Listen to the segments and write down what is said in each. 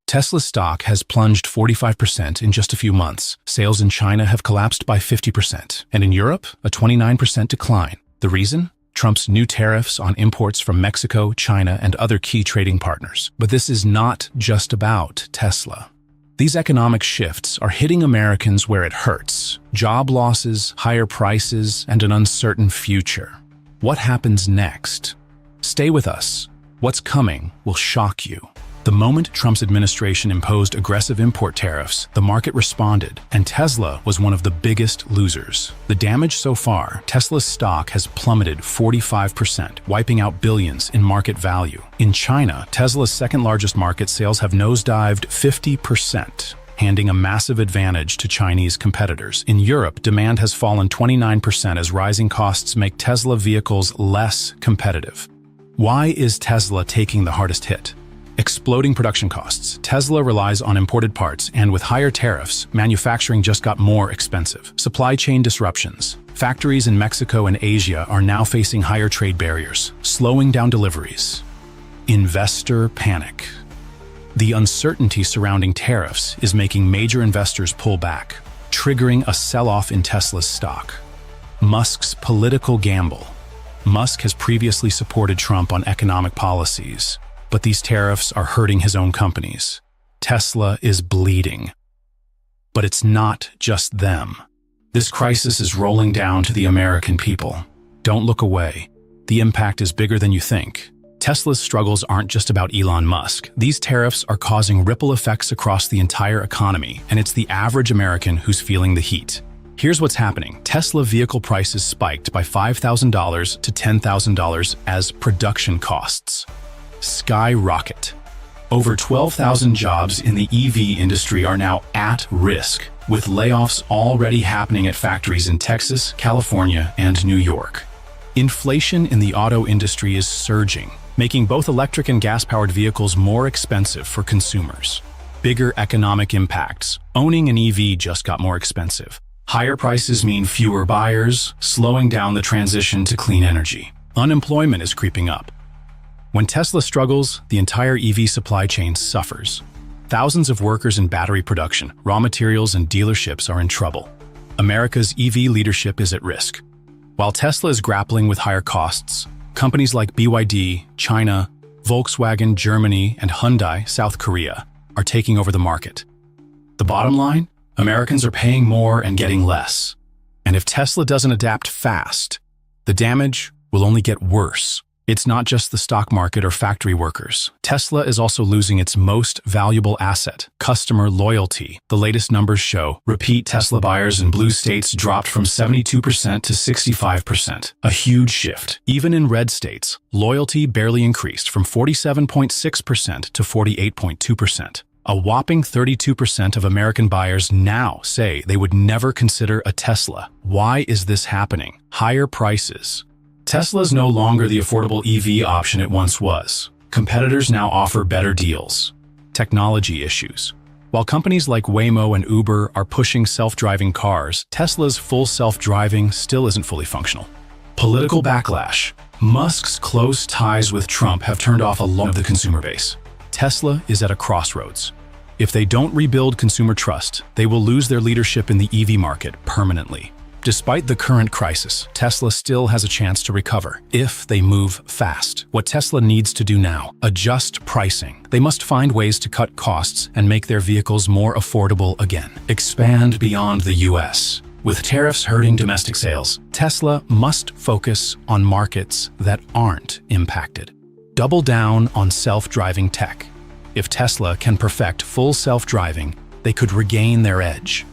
Tesla's stock has plunged 45% in just a few months. Sales in China have collapsed by 50%, and in Europe, a 29% decline. The reason? Trump's new tariffs on imports from Mexico, China, and other key trading partners. But this is not just about Tesla. These economic shifts are hitting Americans where it hurts. Job losses, higher prices, and an uncertain future. What happens next? Stay with us. What's coming will shock you. The moment Trump's administration imposed aggressive import tariffs, the market responded, and Tesla was one of the biggest losers. The damage so far, Tesla's stock has plummeted 45%, wiping out billions in market value. In China, Tesla's second-largest market, sales have nosedived 50%, handing a massive advantage to Chinese competitors. In Europe, demand has fallen 29% as rising costs make Tesla vehicles less competitive. Why is Tesla taking the hardest hit? Exploding production costs. Tesla relies on imported parts, and with higher tariffs, manufacturing just got more expensive. Supply chain disruptions. Factories in Mexico and Asia are now facing higher trade barriers, slowing down deliveries. Investor panic. The uncertainty surrounding tariffs is making major investors pull back, triggering a sell-off in Tesla's stock. Musk's political gamble. Musk has previously supported Trump on economic policies, but these tariffs are hurting his own companies. Tesla is bleeding. But it's not just them. This crisis is rolling down to the American people. Don't look away. The impact is bigger than you think. Tesla's struggles aren't just about Elon Musk. These tariffs are causing ripple effects across the entire economy, and it's the average American who's feeling the heat. Here's what's happening. Tesla vehicle prices spiked by $5,000 to $10,000 as production costs skyrocket. Over 12,000 jobs in the EV industry are now at risk, with layoffs already happening at factories in Texas, California, and New York. Inflation in the auto industry is surging, making both electric and gas-powered vehicles more expensive for consumers. Bigger economic impacts. Owning an EV just got more expensive. Higher prices mean fewer buyers, slowing down the transition to clean energy. Unemployment is creeping up. When Tesla struggles, the entire EV supply chain suffers. Thousands of workers in battery production, raw materials, and dealerships are in trouble. America's EV leadership is at risk. While Tesla is grappling with higher costs, companies like BYD, China, Volkswagen, Germany, and Hyundai, South Korea, are taking over the market. The bottom line? Americans are paying more and getting less. And if Tesla doesn't adapt fast, the damage will only get worse. It's not just the stock market or factory workers. Tesla is also losing its most valuable asset, customer loyalty. The latest numbers show repeat Tesla buyers in blue states dropped from 72% to 65%, a huge shift. Even in red states, loyalty barely increased from 47.6% to 48.2%. A whopping 32% of American buyers now say they would never consider a Tesla. Why is this happening? Higher prices. Tesla is no longer the affordable EV option it once was. Competitors now offer better deals. Technology issues. While companies like Waymo and Uber are pushing self-driving cars, Tesla's full self-driving still isn't fully functional. Political backlash. Musk's close ties with Trump have turned off a lot of the consumer base. Tesla is at a crossroads. If they don't rebuild consumer trust, they will lose their leadership in the EV market permanently. Despite the current crisis, Tesla still has a chance to recover if they move fast. What Tesla needs to do now? Adjust pricing. They must find ways to cut costs and make their vehicles more affordable again. Expand beyond the US. With tariffs hurting domestic sales, Tesla must focus on markets that aren't impacted. Double down on self-driving tech. If Tesla can perfect full self-driving, they could regain their edge.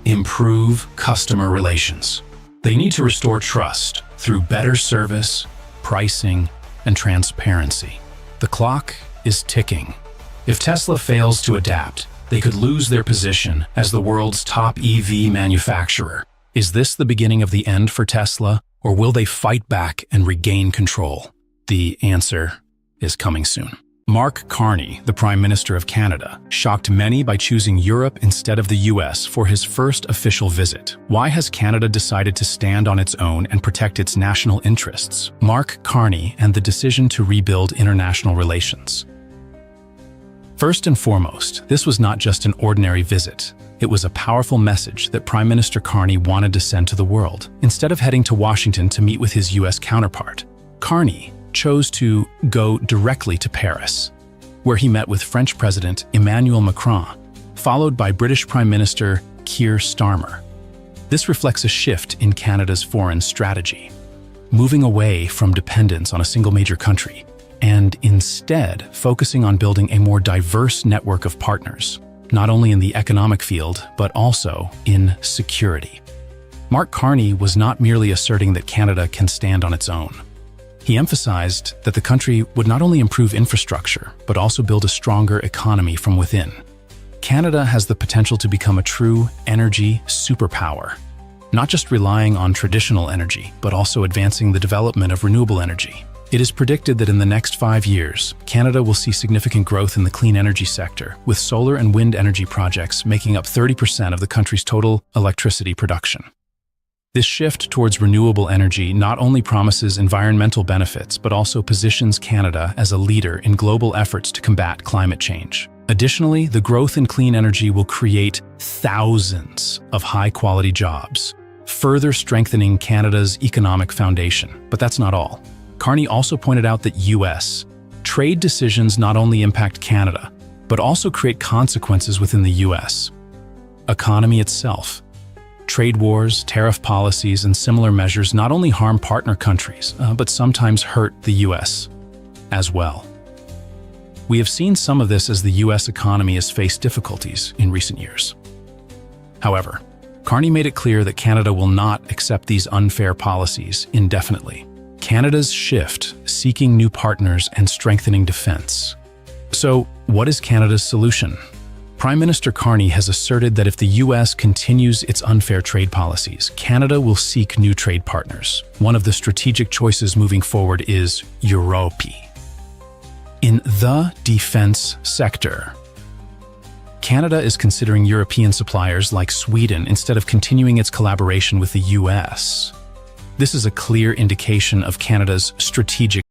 Improve customer relations. They need to restore trust through better service, pricing, and transparency. The clock is ticking. If Tesla fails to adapt, they could lose their position as the world's top EV manufacturer. Is this the beginning of the end for Tesla, or will they fight back and regain control? The answer is coming soon. Mark Carney, the Prime Minister of Canada, shocked many by choosing Europe instead of the US for his first official visit. Why has Canada decided to stand on its own and protect its national interests? Mark Carney and the decision to rebuild international relations. First and foremost, this was not just an ordinary visit. It was a powerful message that Prime Minister Carney wanted to send to the world. Instead of heading to Washington to meet with his US counterpart, Carney chose to go directly to Paris, where he met with French President Emmanuel Macron, followed by British Prime Minister Keir Starmer. This reflects a shift in Canada's foreign strategy, moving away from dependence on a single major country and instead focusing on building a more diverse network of partners, not only in the economic field, but also in security. Mark Carney was not merely asserting that Canada can stand on its own. He emphasized that the country would not only improve infrastructure, but also build a stronger economy from within. Canada has the potential to become a true energy superpower, not just relying on traditional energy, but also advancing the development of renewable energy. It is predicted that in the next 5 years, Canada will see significant growth in the clean energy sector, with solar and wind energy projects making up 30% of the country's total electricity production. This shift towards renewable energy not only promises environmental benefits, but also positions Canada as a leader in global efforts to combat climate change. Additionally, the growth in clean energy will create thousands of high-quality jobs, further strengthening Canada's economic foundation. But that's not all. Carney also pointed out that U.S. trade decisions not only impact Canada, but also create consequences within the U.S. economy itself. Trade wars, tariff policies, and similar measures not only harm partner countries, but sometimes hurt the U.S. as well. We have seen some of this as the U.S. economy has faced difficulties in recent years. However, Carney made it clear that Canada will not accept these unfair policies indefinitely. Canada's shift, seeking new partners and strengthening defense. So, what is Canada's solution? Prime Minister Carney has asserted that if the U.S. continues its unfair trade policies, Canada will seek new trade partners. One of the strategic choices moving forward is Europe. In the defense sector, Canada is considering European suppliers like Sweden instead of continuing its collaboration with the U.S. This is a clear indication of Canada's strategic